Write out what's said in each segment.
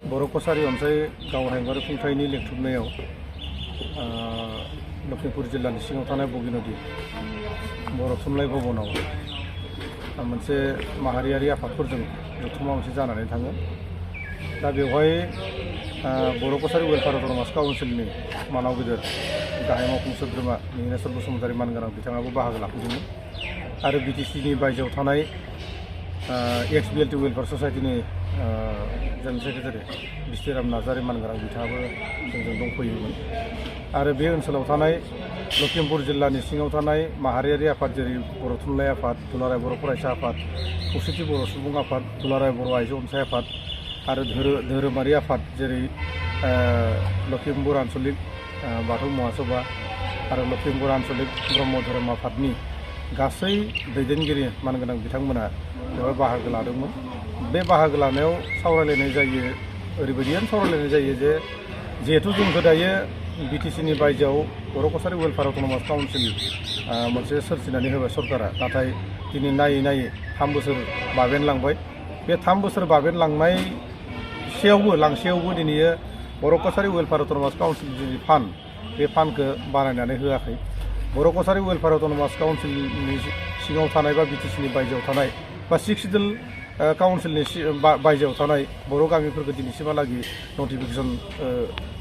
बर' कसारी अनसाय गाव हायुङारि खुंथायनि लिंथुमनायाव लखिमपुर जिल्लानि सिङाव थानाय बगिनदि बर' थुनलाइ भवनाव मोनसे माहारियारि आफादफोरजों जथुम्मा मोनसे जानानै थाङो। दा बेवहाय बर' कसारी वेलफेयार अट'नमास काउन्सिलनि मानाव गिदिर गाहाय मावफुं सोद्रोमा मिहिनेश्वर बसुमतारी मानगोनां बिथाङाबो बाहागो लाफैदोंमोन आरो बिटिसिनि बायजोआव थानाय एक्स-BLT वेलफेयार ससाइटिनि जनरल सेक्रेटारि बिस्थिराम नार्जारी मानगोनां बिथाङाबो जोंजों दंफैयोमोन आरो बे ओनसोलाव थानाय लखिमपुर जिल्लानि सिङाव थानाय माहारियारि आफाद जेरै बर' थुनलाइ आफाद, दुलाराय बर' फरायसा आफाद, खौसेथि बर' सुबुं आफाद, दुलाराय बर' आइजो अनसाय आफाद आरो धोरोमारि आफाद जेरै लखिमपुर आन्चलिक बाथौ महासभा आरो लखिमपुर आन्चलिक ब्रह्म धोरोम आफादनि गासै दैदेनगिरि मानगोनां बिथांमोना बेवहाय बाहागो लादोंमोन। बे बाहागो लानायाव सावरायलायनाय जायो, ओरैबायदियानो सावरायलायनाय जायो जे जिहेथु जोंखौ दायो बिटिसिनि बायजोआव बर' कसारी वेलफेयार अट'नमास काउन्सिल मोनसे सोरजिनानै होबाय सरकारा, नाथाय दिनै नायै नायै 3 बोसोर बाबेनलांबाय। बे 3 बोसोर बाबेनलांनायसेयावबो दिनै बर' कसारी वेलफेयार अट'नमास काउन्सिल जि फान्ड, बे फान्डखौ बानायनानै होआखै। बर' कसारी वेलफेयार अट'नमास काउन्सिलनि सिङाव थानाय बा बिटिसिनि बायजोआव थानाय बा 6 सिडुल काउन्सिलनि बायजोआव थानाय बर' गामिफोरखौ दिनैसिमहालागै नटिफिकेसन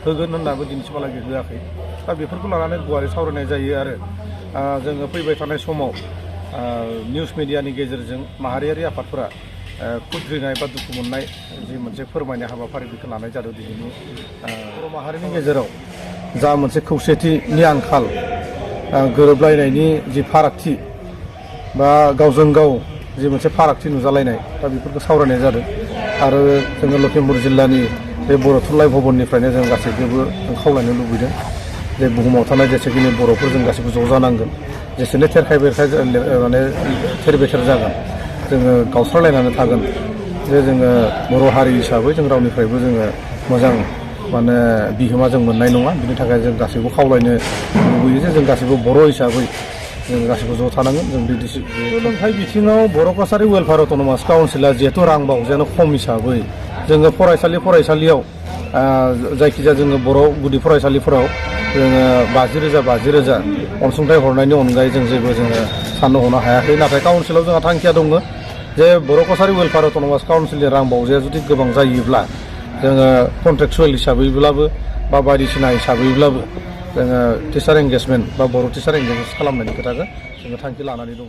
होगोन होननाबो दिनैसिमहालागै होआखै। दा बेफोरखौ लानानै गुवारै सावरायनाय जायो आरो जोङो फैबाय थानाय समाव निउस मिडियानि गेजेरजों माहारियारि आफादफोरा खुद्रिनाय बा दुखु मोननाय जि मोनसे फोरमायनाय हाबाफारि बेखौ लानाय जादों। दिनैनि बर' माहारिनि गेजेराव जा मोनसे खौसेथिनि आंखाल, गोरोबलायनायनि जि फारागथि बा गावजों गाव जि मोनसे फारागथि नुजालायनाय, दा बेफोरखौ सावरायनाय जादों आरो जोङो लखिमपुर जिल्लानि बे बर' थुनलाइ भबननिफ्रायनो जों गासैखौबो खावलायनो लुबैदों जे बुहुमाव थानाय जेसेखिनि बर'फोर जों गासैबो ज' जानांगोन, जेसेनो थेरखाय बेरखाय माने थेर बेथेर जागोन, जोङो गावस्रालायनानै थागोन जे जोङो बर' हारि हिसाबै जों रावनिफ्रायबो जोङो मोजां माने बिहोमा जों मोननाय नङा। बिनि थाखाय जों गासैबो खावलायनो लुबैयो जे जों गासैबो बर' हिसाबै जों गासैबो ज' थानांगोन। जों बिटिसि सोलोंथाइ बिथिङाव बर' कसारी वेलफेयार अट'नमास काउन्सिला जिहेथु रां बावजायानो खम हिसाबै जोङो फरायसालियाव जायखिजाया जोङो बर' गुदि फरायसालिफोराव जोङो 50,000 अनसुंथाइ हरनायनि अनगायै जों जेबो जोङो साननो हनो हायाखै। नाथाय काउन्सिलाव जोंहा थांखिया दङ जे बर' कसारी वेलफेयार अट'नमास काउन्सिलनि रां बावजाया जुदि गोबां जायोब्ला जोङो कन्ट्रेक्चुवेल हिसाबैब्लाबो बा बायदिसिना हिसाबैब्लाबो जोङो टिचार एंगेजमेन्ट बा बर' टिचार एंगेजमेन्ट खालामनायनि खोथाखौ जोङो थांखि लानानै दङ।